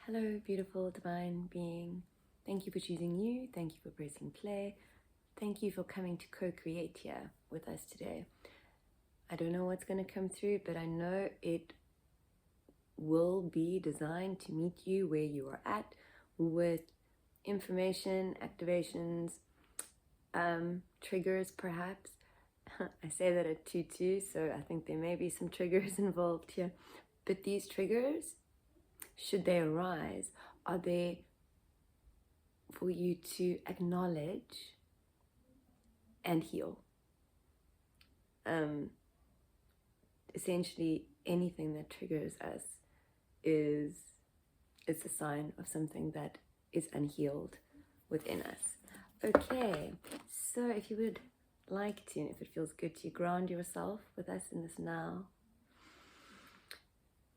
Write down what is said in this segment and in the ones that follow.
Hello, beautiful divine being. Thank you for choosing you. Thank you for pressing play. Thank you for coming to co-create here with us today. I don't know what's going to come through, but I know it will be designed to meet you where you are at with information, activations, triggers perhaps. I say that at 2-2, so I think there may be some triggers involved here. But these triggers, should they arise, are there for you to acknowledge and heal. Essentially, anything that triggers us is a sign of something that is unhealed within us. Okay, so if you would like to, and if it feels good to, ground yourself with us in this now.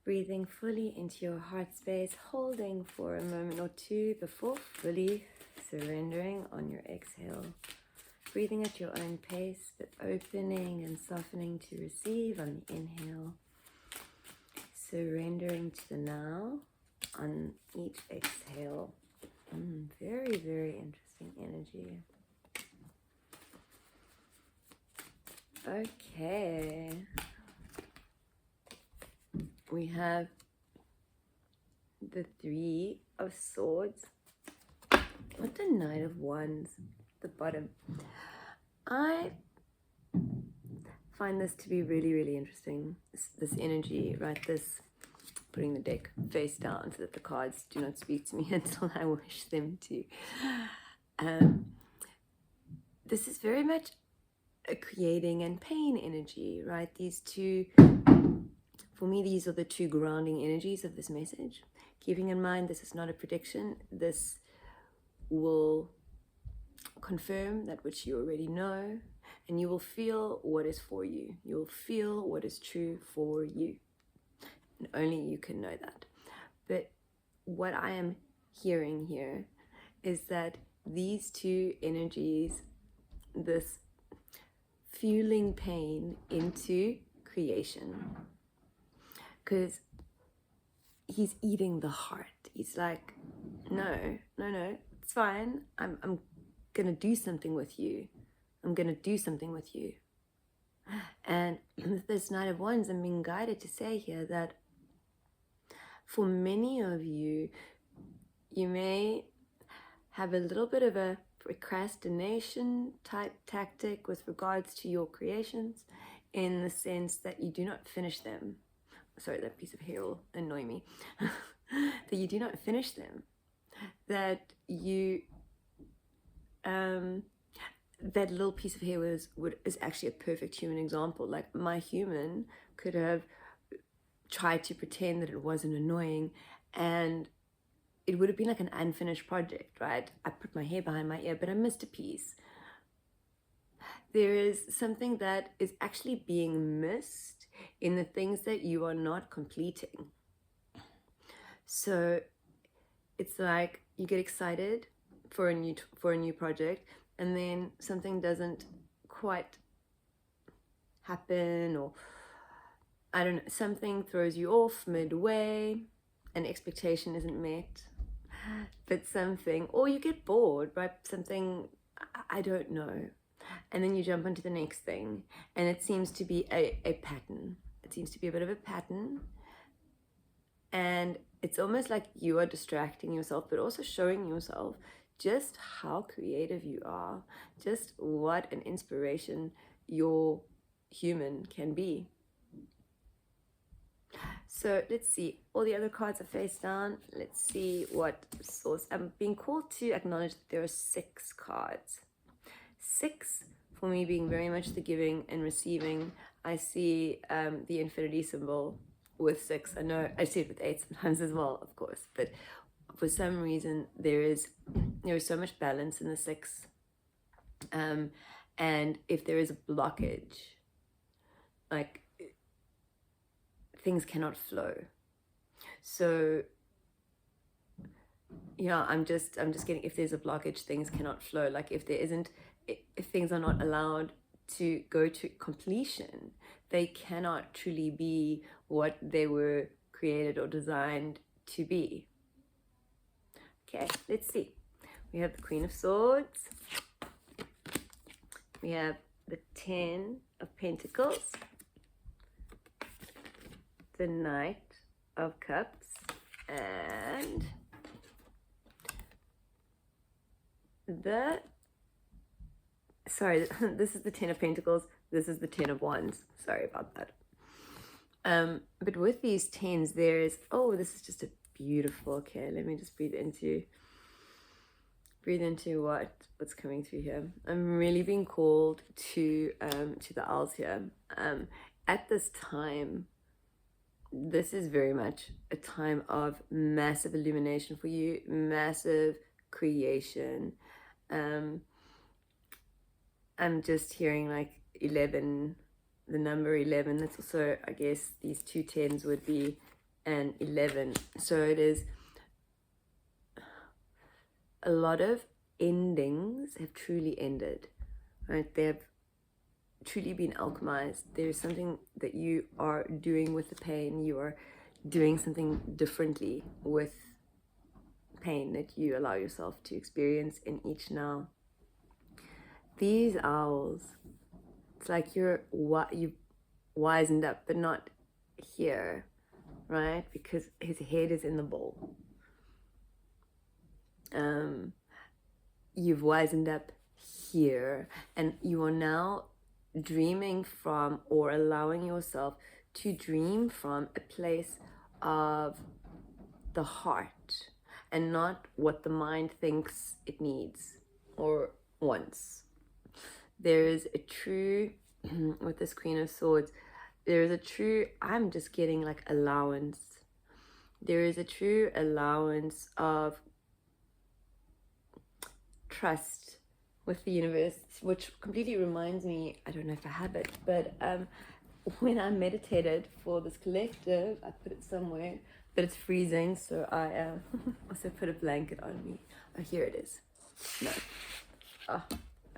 Breathing fully into your heart space, holding for a moment or two before fully surrendering on your exhale. Breathing at your own pace, but opening and softening to receive on the inhale. Surrendering to the now on each exhale. Very, very interesting energy. Okay. We have the Three of Swords. What the Knight of Wands, the bottom. I find this to be really, really interesting. This energy, right? This putting the deck face down so that the cards do not speak to me until I wish them to. This is very much a creating and pain energy, right? These two, for me, these are the two grounding energies of this message. Keeping in mind, this is not a prediction. This will confirm that which you already know, and you will feel what is for you. You'll feel what is true for you. And only you can know that. But what I am hearing here is that these two energies, this fueling pain into creation, because he's eating the heart. He's like, no, it's fine. I'm gonna do something with you. I'm gonna do something with you. And with this Knight of Wands, I'm being guided to say here that for many of you, you may have a little bit of a procrastination type tactic with regards to your creations, in the sense that you do not finish them. Sorry, that piece of hair will annoy me. That you do not finish them. That you, that little piece of hair is actually a perfect human example. Like, my human could have tried to pretend that it wasn't annoying, and it would have been like an unfinished project, right? I put my hair behind my ear, but I missed a piece. There is something that is actually being missed in the things that you are not completing. So it's like you get excited for a new project, and then something doesn't quite happen, or I don't know, something throws you off midway, an expectation isn't met, but something, or you get bored by something, I don't know, and then you jump onto the next thing, and it seems to be a pattern. It seems to be a bit of a pattern, and it's almost like you are distracting yourself, but also showing yourself just how creative you are, just what an inspiration your human can be. So let's see, all the other cards are face down. Let's see what source. I'm being called to acknowledge that there are 6 cards. 6 for me being very much the giving and receiving. I see the infinity symbol with 6. I know I see it with 8 sometimes as well, of course, but for some reason there is so much balance in the 6, and if there is a blockage, like, things cannot flow. So yeah, I'm just getting, if there's a blockage, things cannot flow. Like, if things are not allowed to go to completion, they cannot truly be what they were created or designed to be. Okay, let's see. We have the Queen of Swords. We have the 10 of Pentacles. The Knight of Cups. And this is the 10 of Pentacles. This is the 10 of Wands. Sorry about that. But with these 10s, there's, oh, this is just a beautiful, okay, let me just breathe into what's coming through here. I'm really being called to the owls here. At this time, this is very much a time of massive illumination for you, massive creation. I'm just hearing like 11, the number 11. That's also, I guess, these two 10s would be an 11. So it is a lot of endings have truly ended, right? They have truly been alchemized. There's something that you are doing with the pain. You are doing something differently with pain that you allow yourself to experience in each now. These owls, it's like you've wisened up, but not here, right? Because his head is in the bowl. You've wisened up here, and you are now dreaming from, or allowing yourself to dream from, a place of the heart and not what the mind thinks it needs or wants. There is a true, with this Queen of Swords, there is a true, I'm just getting like allowance. There is a true allowance of trust with the universe, which completely reminds me, I don't know if I have it, but when I meditated for this collective, I put it somewhere, but it's freezing, so I also put a blanket on me. Oh, here it is. No. Oh,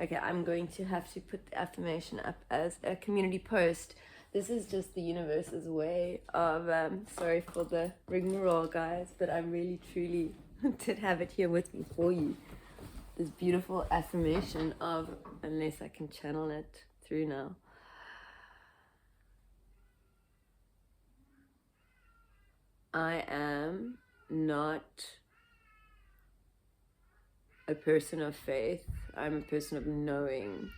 okay, I'm going to have to put the affirmation up as a community post. This is just the universe's way of, sorry for the rigmarole, guys, but I really, truly did have it here with me for you. This beautiful affirmation of, unless I can channel it through now. I am not a person of faith. I'm a person of knowing.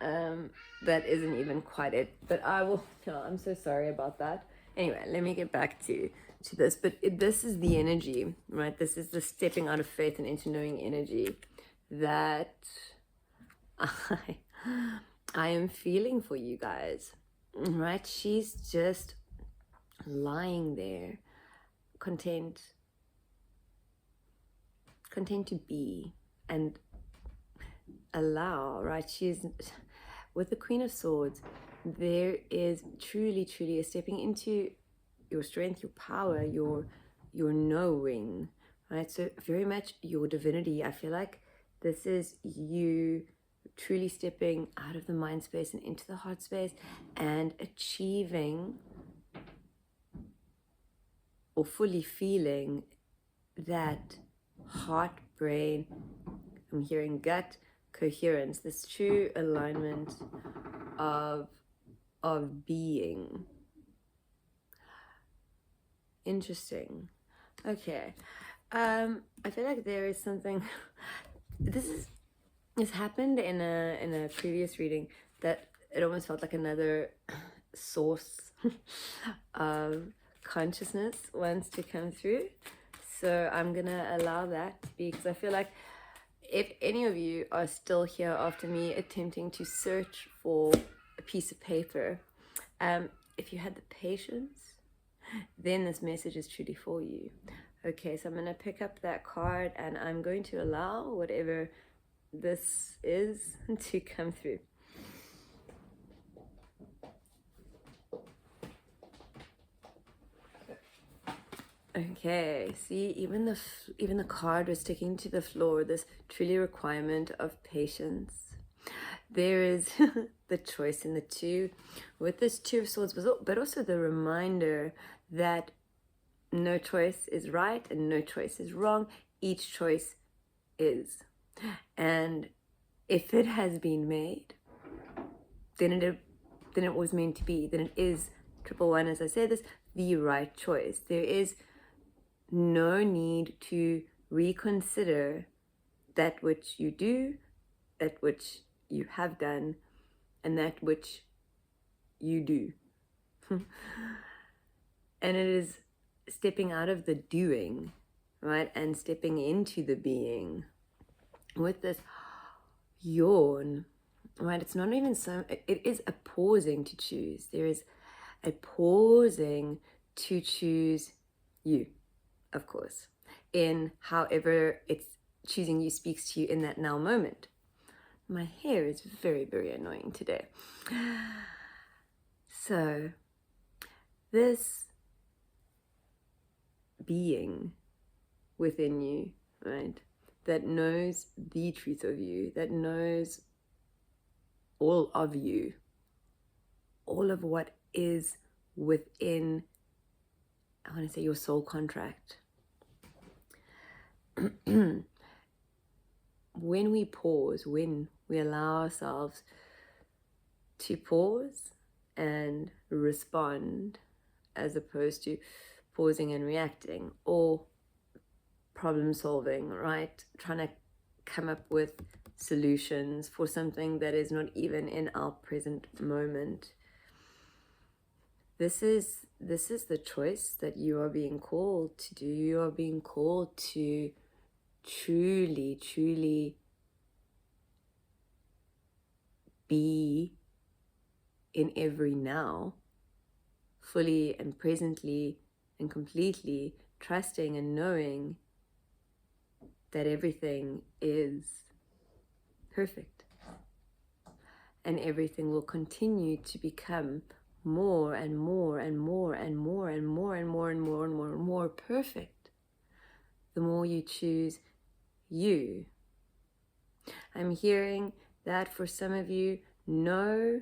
That isn't even quite it, but I will, no, I'm so sorry about that. Anyway, let me get back to this, but this is the energy, right? This is the stepping out of faith and into knowing energy that I am feeling for you guys, right? She's just lying there, content to be and allow, right? She's with the Queen of Swords. There is truly a stepping into your strength, your power, your knowing, right? So very much your divinity. I feel like this is you truly stepping out of the mind space and into the heart space and achieving or fully feeling that heart, brain, I'm hearing gut coherence, this true alignment of being. Interesting. Okay. I feel like there is something this happened in a previous reading that it almost felt like another source of consciousness wants to come through. So I'm gonna allow that to be, because I feel like if any of you are still here after me attempting to search for a piece of paper, if you had the patience, then this message is truly for you. Okay, so I'm going to pick up that card and I'm going to allow whatever this is to come through. Okay, see, even the card was sticking to the floor, this truly requirement of patience. There is the choice in the two, with this Two of Swords, but also the reminder that no choice is right and no choice is wrong. Each choice is. And if it has been made, then it was meant to be. Then it is 111, as I say this, the right choice. There is no need to reconsider that which you do, that which you have done, and that which you do. And it is stepping out of the doing, right, and stepping into the being with this yawn, right? It's not even so, it is a pausing to choose. There is a pausing to choose you, of course, in however it's choosing you speaks to you in that now moment. My hair is very, very annoying today. So this being within you, right, that knows the truth of you, that knows all of you, all of what is within, I want to say, your soul contract. When we pause, when we allow ourselves to pause and respond, as opposed to pausing and reacting or problem solving, right? Trying to come up with solutions for something that is not even in our present moment. This is the choice that you are being called to do. You are being called to truly, truly be in every now, fully and presently and completely trusting and knowing that everything is perfect and everything will continue to become more and more and more and more and more and more and more and more and more perfect the more you choose you. I'm hearing that for some of you, no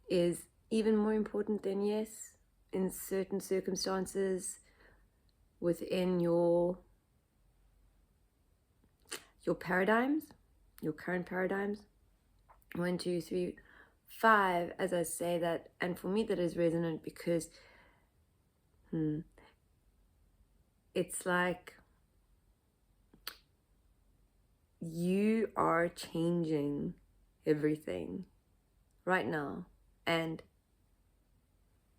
is even more important than yes in certain circumstances within your paradigms, your current paradigms. 1, 2, 3, 5, as I say that, and for me that is resonant because it's like you are changing everything right now and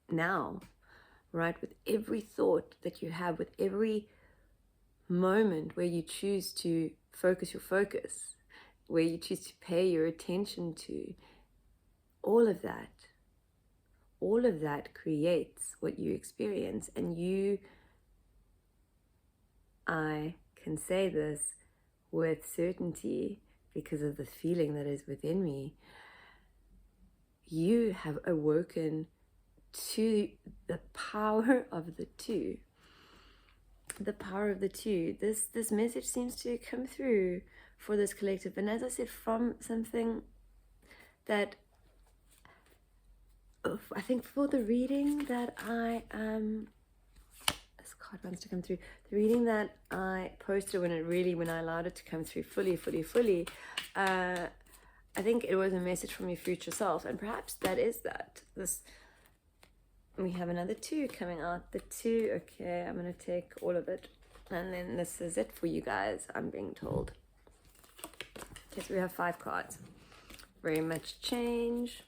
now, right? With every thought that you have, with every moment where you choose to focus your focus, where you choose to pay your attention to, all of that creates what you experience. And I can say this with certainty because of the feeling that is within me, you have awoken to the power of the two. The power of the two. This message seems to come through for this collective, and as I said, from something that I think for the reading that this card wants to come through. The reading that I posted when I allowed it to come through fully, I think it was a message from your future self, and perhaps that is that. We have another 2 coming out. The 2, okay, I'm gonna take all of it, and then this is it for you guys, I'm being told. Okay, so we have 5 cards. Very much change.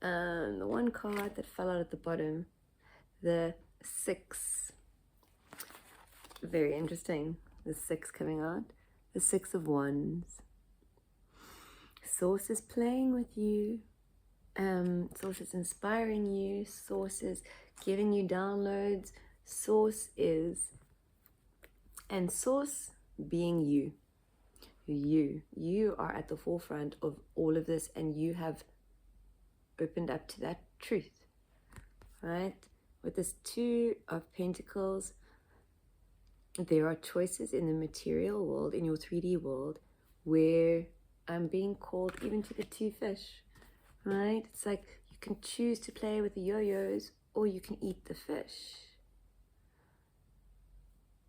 The 1 card that fell out at the bottom, the 6. Very interesting. The 6 coming out. The 6 of Wands. Source is playing with you. Source is inspiring you. Source is giving you downloads. Source is, and source being you. You are at the forefront of all of this, and you have opened up to that truth, right? With this 2 of Pentacles, there are choices in the material world, in your 3D world, where I'm being called even to the 2 fish, right? It's like you can choose to play with the yo-yos or you can eat the fish.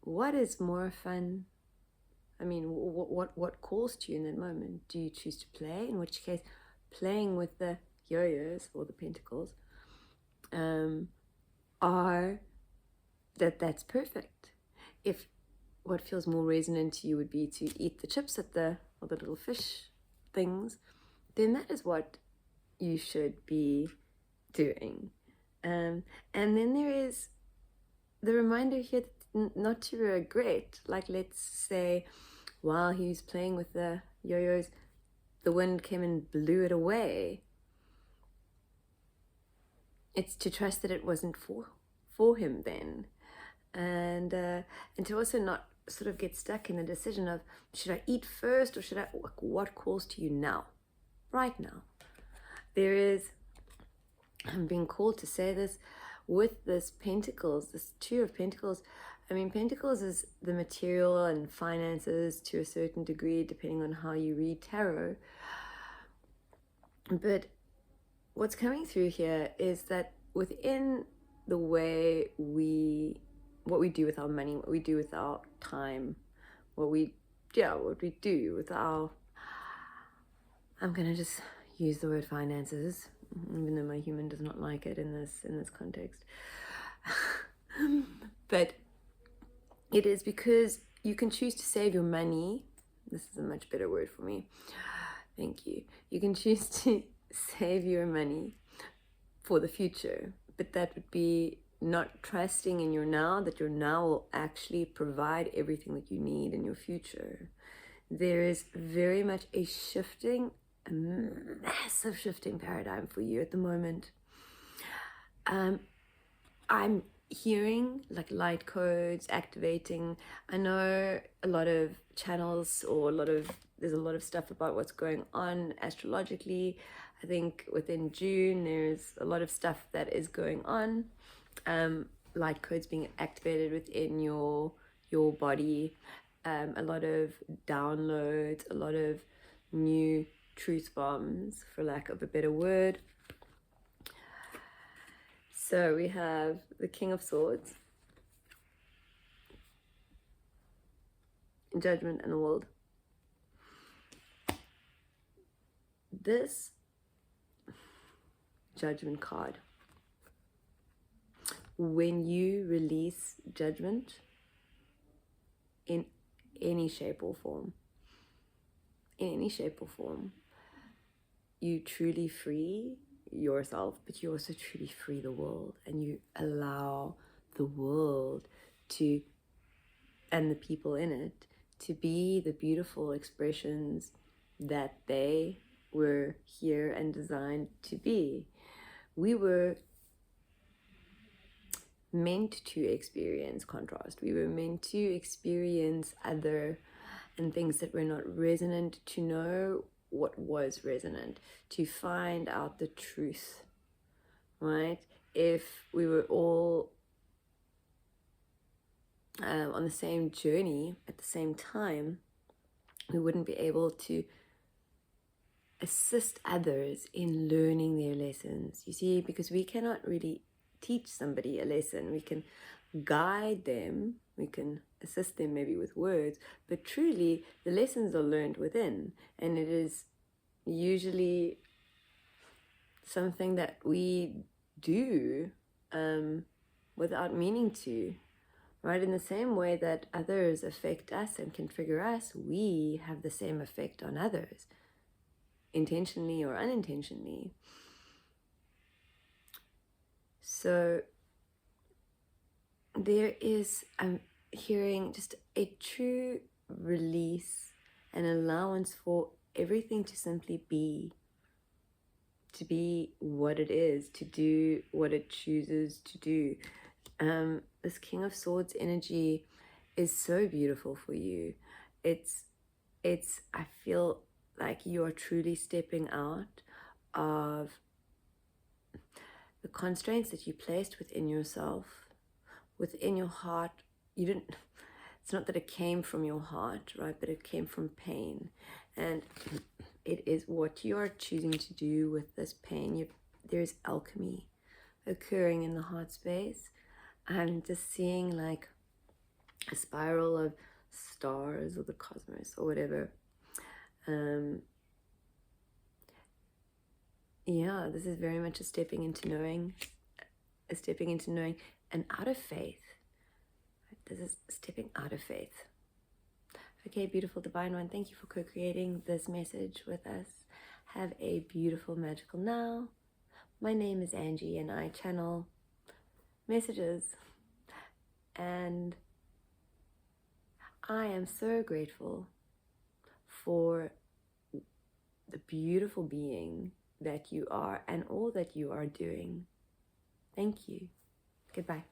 what is more fun? I mean, what calls to you in that moment? Do you choose to play? In which case, playing with the yo-yos or the pentacles are that's perfect. If what feels more resonant to you would be to eat the chips at the little fish things, then that is what you should be doing. And then there is the reminder here not to regret. Like, let's say while he was playing with the yo-yos, the wind came and blew it away. It's to trust that it wasn't for him then, and to also not sort of get stuck in the decision of, should I eat first or should I, what calls to you now, right now. There is, I'm being called to say this with this Pentacles, this Two of Pentacles. I mean, Pentacles is the material and finances to a certain degree, depending on how you read tarot. But what's coming through here is that within the way what we do with our money, what we do with our time, what we do with our, I'm gonna just use the word finances, even though my human does not like it in this context. But it is because you can choose to save your money. This is a much better word for me. Thank you. You can choose to save your money for the future, but that would be not trusting in your now, that your now will actually provide everything that you need in your future. There is very much a massive shifting paradigm for you at the moment. I'm hearing like light codes activating. I know a lot of channels, or there's a lot of stuff about what's going on astrologically. I think within June there's a lot of stuff that is going on, light codes being activated within your body, a lot of downloads, a lot of new truth bombs, for lack of a better word. So we have the King of Swords, Judgment, and the World. This Judgment card, when you release judgment in any shape or form, you truly free yourself, but you also truly free the world, and you allow the world to, and the people in it, to be the beautiful expressions that they were here and designed to be. We were meant to experience contrast. We were meant to experience other and things that were not resonant, to know what was resonant, to find out the truth, right? If we were all on the same journey at the same time, we wouldn't be able to assist others in learning their lessons. You see, because we cannot really teach somebody a lesson. We can guide them, we can assist them maybe with words, but truly the lessons are learned within, and it is usually something that we do without meaning to, right? In the same way that others affect us and can trigger us, we have the same effect on others, intentionally or unintentionally. So there is, I'm hearing just a true release and allowance for everything to simply be, to be what it is, to do what it chooses to do. This King of Swords energy is so beautiful for you. It's I feel like you're truly stepping out of the constraints that you placed within yourself, within your heart. You didn't, it's not that it came from your heart, right? But it came from pain. And it is what you are choosing to do with this pain. There's alchemy occurring in the heart space. I'm just seeing like a spiral of stars or the cosmos or whatever. Yeah, this is very much a stepping into knowing, and out of faith. This is stepping out of faith. Okay, beautiful divine one, thank you for co-creating this message with us. Have a beautiful magical now. My name is Angie and I channel messages, and I am so grateful for the beautiful being that you are and all that you are doing. Thank you. Goodbye.